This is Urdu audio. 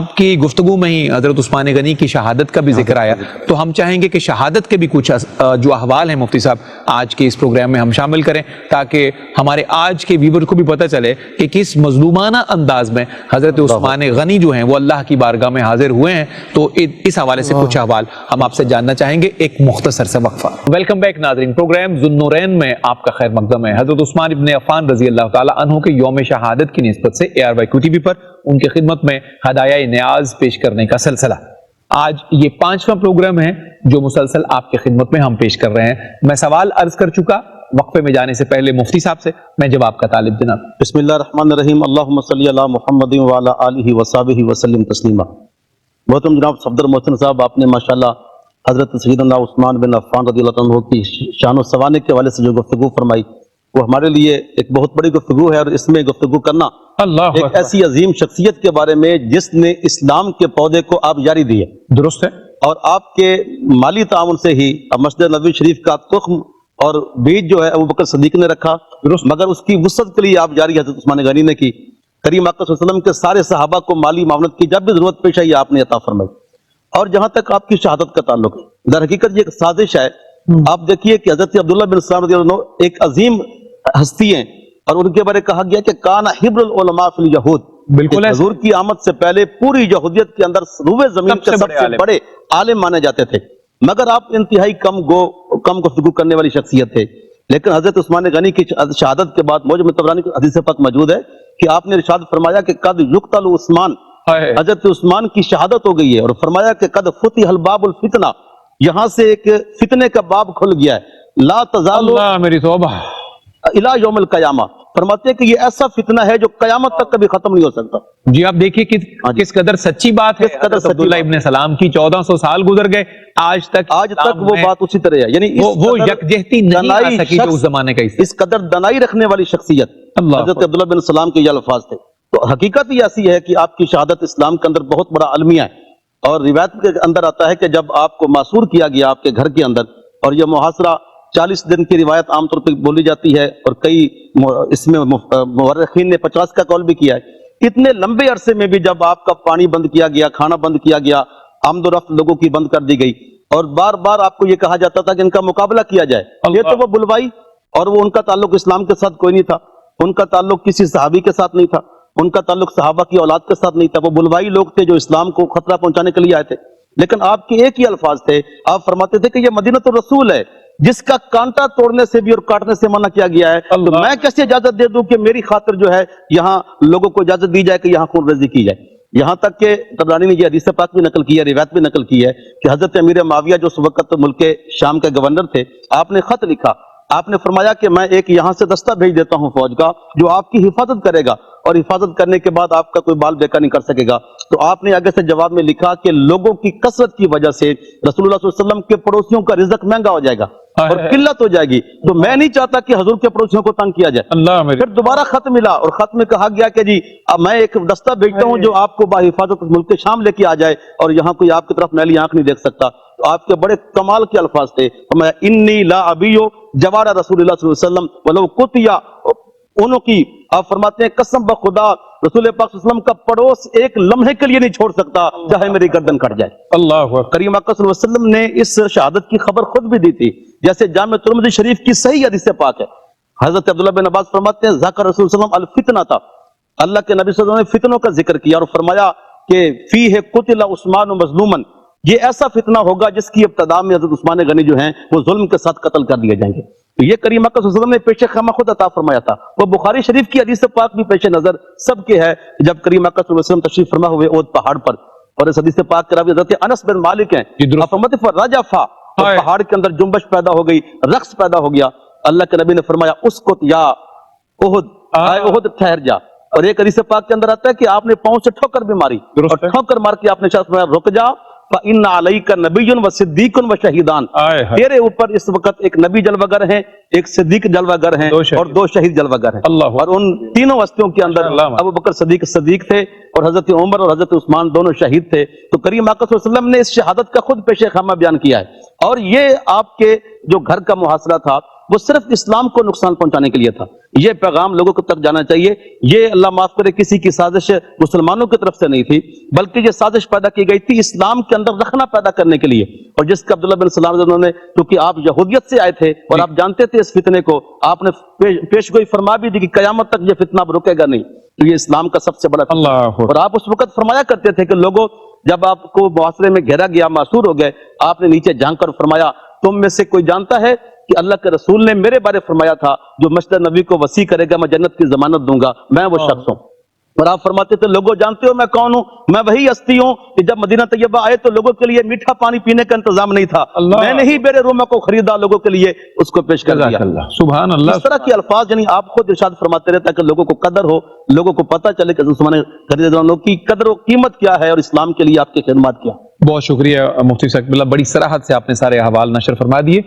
آپ کی گفتگو میں ہی حضرت عثمان غنی کی شہادت کا بھی ذکر آیا، تو ہم چاہیں گے کہ شہادت کے بھی کچھ جو احوال ہیں مفتی صاحب آج کے اس پروگرام میں ہم شامل کریں، تاکہ ہمارے آج کے ویور کو بھی پتہ چلے کہ کس مظلومانہ انداز میں حضرت عثمان غنی جو ہیں وہ اللہ کی بارگاہ میں حاضر ہوئے ہیں۔ تو اس حوالے سے کچھ احوال ہم آپ سے جاننا چاہیں گے، ایک مختصر سے وقفہ۔ ویلکم بیک ناظرین، پروگرام ذو النورین میں آپ کا خیر مقدم ہے۔ حضرت عثمان ابن عفان رضی اللہ تعالی عنہ کے یوم شہادت کی نسبت سے ARY ٹی وی پر ان کی خدمت میں ہدایہ نیاز پیش کرنے کا سلسلہ، آج یہ 5واں پروگرام ہے جو مسلسل آپ کی خدمت میں ہم پیش کر رہے ہیں۔ میں سوال عرض کر چکا، وقفے میں جانے سے پہلے مفتی صاحب سے میں جواب کا طالب جناب۔ بسم اللہ الرحمن الرحیم، اللہم صلی علی محمد وعلی آلہ وصحبہ وسلم تسلیما۔ محترم جناب صفدر محسن صاحب، آپ نے ماشاءاللہ حضرت سیدنا عثمان بن عفان رضی اللہ عنہ کی شان و سوانح کے حوالے سے جو گفتگو فرمائی وہ ہمارے لیے ایک بہت بڑی گفتگو ہے، اور اس میں گفتگو کرنا ایک ایسی عظیم شخصیت کے بارے میں جس نے اسلام کے پودے کو آپ جاری دی ہے۔ درست ہے۔ اور آپ کے مالی تعاون سے ہی مسجد نبوی شریف کا تخم اور بیج جو ہے ابوبکر صدیق نے رکھا، مگر اس کی وسعت کے لیے آپ جاری حضرت عثمان غنی نے کی۔ کریم آقا صلی اللہ علیہ وسلم کے سارے صحابہ کو مالی معاونت کی جب بھی ضرورت پیش آئی آپ نے عطا فرمائی۔ اور جہاں تک آپ کی شہادت کا تعلق ہے، در حقیقت یہ ایک سازش ہے۔ آپ دیکھیے کہ حضرت عبداللہ بن سلام رضی اللہ عنہ ایک عظیم ہستی ہیں، اور ان کے بارے کہا گیا کہ کان حبر العلماء فی الیہود، بالکل حضور کی آمد سے پہلے پوری یہودیت کے اندر روئے زمین کے سب سے بڑے عالم مانے جاتے تھے، مگر آپ انتہائی کم گفتگو کرنے والی شخصیت تھے۔ لیکن حضرت عثمان غنی کی شہادت کے بعد موجب طبرانی کی حدیث پاک موجود ہے کہ آپ نے ارشاد فرمایا کہ قد یقتل عثمان، حضرت عثمان کی شہادت ہو گئی ہے، اور فرمایا کہ قد فتح الباب الفتنہ، یہاں سے ایک فتنے کا باب کھل گیا ہے، لا تزال اللہ میری توبہ الى یوم القیامہ، فرماتے ہیں کہ یہ ایسا فتنہ ہے جو قیامت تک کبھی ختم نہیں ہو سکتا۔ جی آپ دیکھیے کہ کس قدر سچی بات ہے، حضرت عبداللہ ابن سلام کی 1400 سال گزر گئے، آج تک وہ بات اسی طرح ہے، یعنی وہ یکجہتی نہیں آ سکی جو اس زمانے کا اس قدر دنائی رکھنے والی شخصیت حضرت عبداللہ بن سلام کے یہ الفاظ تھے۔ تو حقیقت یہ ایسی ہے کہ آپ کی شہادت اسلام کے اندر بہت بڑا المیہ ہے، اور روایت کے اندر آتا ہے کہ جب آپ کو معصور کیا گیا آپ کے گھر کے اندر، اور یہ محاصرہ 40 دن کی روایت عام طور پہ بولی جاتی ہے، اور کئی اس میں مورخین نے 50 کا قول بھی کیا ہے۔ اتنے لمبے عرصے میں بھی جب آپ کا پانی بند کیا گیا، کھانا بند کیا گیا، آمد و رفت لوگوں کی بند کر دی گئی، اور بار بار آپ کو یہ کہا جاتا تھا کہ ان کا مقابلہ کیا جائے، یہ تو وہ بلوائی، اور وہ ان کا تعلق اسلام کے ساتھ کوئی نہیں تھا، ان کا تعلق کسی صحابی کے ساتھ نہیں تھا، ان کا تعلق صحابہ کی اولاد کے ساتھ نہیں تھا، وہ بلوائی لوگ تھے جو اسلام کو خطرہ پہنچانے کے لیے آئے تھے۔ لیکن آپ کے ایک ہی الفاظ تھے، آپ فرماتے تھے کہ یہ مدینۃ الرسول ہے جس کا کانٹا توڑنے سے بھی اور کاٹنے سے منع کیا گیا ہے، تو میں کیسے اجازت دے دوں کہ میری خاطر جو ہے یہاں لوگوں کو اجازت دی جائے کہ یہاں خون ریزی کی جائے۔ یہاں تک کہ طبرانی نے یہ حدیث پاک بھی نقل کی ہے، روایت بھی نقل کی ہے کہ حضرت امیر معاویہ جو اس وقت ملک شام کے گورنر تھے، آپ نے خط لکھا، آپ نے فرمایا کہ میں ایک یہاں سے دستہ بھیج دیتا ہوں فوج کا جو آپ کی حفاظت کرے گا، اور حفاظت کرنے کے بعد آپ کا کوئی بال بیکا نہیں کر سکے گا۔ تو آپ نے آگے سے جواب میں لکھا کہ لوگوں کی کثرت کی وجہ سے رسول اللہ صلی اللہ علیہ وسلم کے پڑوسیوں کا رزق مہنگا ہو جائے گا اور قلت ہو جائے گی، تو میں نہیں چاہتا کہ حضور کے پڑوسیوں کو تنگ کیا جائے۔ پھر دوبارہ خط ملا، اور خط میں کہا گیا کہ جی اب میں ایک دستہ بھیجتا ہوں جو آپ کو باحفاظت ملک شام لے کے آ جائے، اور یہاں کوئی آپ کی طرف میلی آنکھ نہیں دیکھ سکتا۔ تو آپ کے بڑے کمال کے الفاظ تھے، فرمایا انی لا ابیو جوار رسول اللہ صلی اللہ علیہ وسلم ولو قطیا انہوں کی، آپ فرماتے ہیں قسم بخدا رسول پاک صلی اللہ علیہ وسلم کا پڑوس ایک لمحے کے لیے نہیں چھوڑ سکتا چاہے میری گردن کٹ جائے۔ اللہ کریم آقا صلی اللہ علیہ وسلم نے اس شہادت کی خبر خود بھی دی تھی، جیسے جامع ترمذی شریف کی صحیح حدیث پاک ہے، حضرت عبداللہ بن عباس فرماتے ہیں ذکر رسول صلی اللہ علیہ وسلم الفتنہ تھا، اللہ کے نبی صلی اللہ علیہ وسلم نے فتنوں کا ذکر کیا، اور فرمایا کہ فیہ قتل عثمان مظلوما، یہ ایسا فتنہ ہوگا جس کی ابتدا میں حضرت عثمان غنی جو ہیں وہ ظلم کے ساتھ قتل کر دیے جائیں گے۔ تو یہ کریم آقا صلی اللہ علیہ وسلم نے پیش خیمہ خود عطا فرمایا تھا، وہ بخاری شریف کی حدیث پاک بھی پیش نظر سب کے ہے، جب کریم آقا صلی اللہ علیہ وسلم تشریف فرما ہوئے احد پہاڑ پر، اور اس حدیث پاک کے راوی حضرت انس بن مالک ہیں، فرماتے فرجفا، پہاڑ کے اندر جنبش پیدا ہو گئی، رقص پیدا ہو گیا، اللہ کے نبی نے فرمایا اسکت یا احد، اے احد ٹھہر جا، اور ایک حدیث پاک کے اندر آتا ہے کہ آپ نے پاؤں سے ٹھوکر بھی ماری، اور ٹھوکر مار کے آپ نے فرمایا رک جا، فَإِنَّ عَلَيْكَ نَبِيٌّ وَصِدِّيقٌ وَشَهِيدًا، تیرے اوپر اس وقت ایک نبی جلوہ گر ہیں، ایک صدیق جلوہ گر ہیں، اور 2 شہید جلوہ گر ہیں، اور ان تینوں ہستیوں کے اندر ابو بکر صدیق تھے، اور حضرت عمر اور حضرت عثمان دونوں شہید تھے۔ تو کریم آقا صلی اللہ علیہ وسلم نے اس شہادت کا خود پیش خیمہ بیان کیا ہے، اور یہ آپ کے جو گھر کا محاصرہ تھا وہ صرف اسلام کو نقصان پہنچانے کے لیے تھا. یہ پیغام لوگوں کو تک جانا چاہیے. یہ اللہ معاف کرے کسی کی سازش مسلمانوں کی طرف سے نہیں تھی، بلکہ یہ سازش پیدا کی گئی تھی اسلام کے اندر رکھنا پیدا کرنے کے لیے. اور جس کا عبداللہ بن سلام انہوں نے، کیونکہ آپ یہودیت سے آئے تھے اور آپ جانتے تھے اس فتنے کو، آپ نے پیش گوئی فرما بھی دی کہ قیامت تک یہ فتنہ اب رکے گا نہیں. تو یہ اسلام کا سب سے بڑا فتنہ. اور آپ اس وقت فرمایا کرتے تھے کہ لوگوں، جب آپ کو معاشرے میں گھیرا گیا، معصور ہو گئے، آپ نے نیچے جھانک کر فرمایا تم میں سے کوئی جانتا ہے کہ اللہ کے رسول نے میرے بارے فرمایا تھا جو مسجد نبی کو وسیع کرے گا میں جنت کی ضمانت دوں گا، میں وہ شخص ہوں. اور آپ فرماتے تھے لوگوں جانتے ہو میں کون ہوں؟ میں وہی ہستی ہوں کہ جب مدینہ طیبہ آئے تو لوگوں کے لیے میٹھا پانی پینے کا انتظام نہیں تھا، میں نے ہی میرے روما کو خریدا، لوگوں کے لیے اس کو پیش کر دیا. سبحان اللہ. اس طرح کے الفاظ یعنی آپ خود ارشاد فرماتے رہتا کہ لوگوں کو قدر ہو، لوگوں کو پتہ چلے کہ عثمان خرید والوں کی قدر و قیمت کیا ہے اور اسلام کے لیے آپ کے خدمات کیا. بہت شکریہ مفتی صاحب، بڑی صراحت سے آپ نے سارے احوال نشر فرما دیے.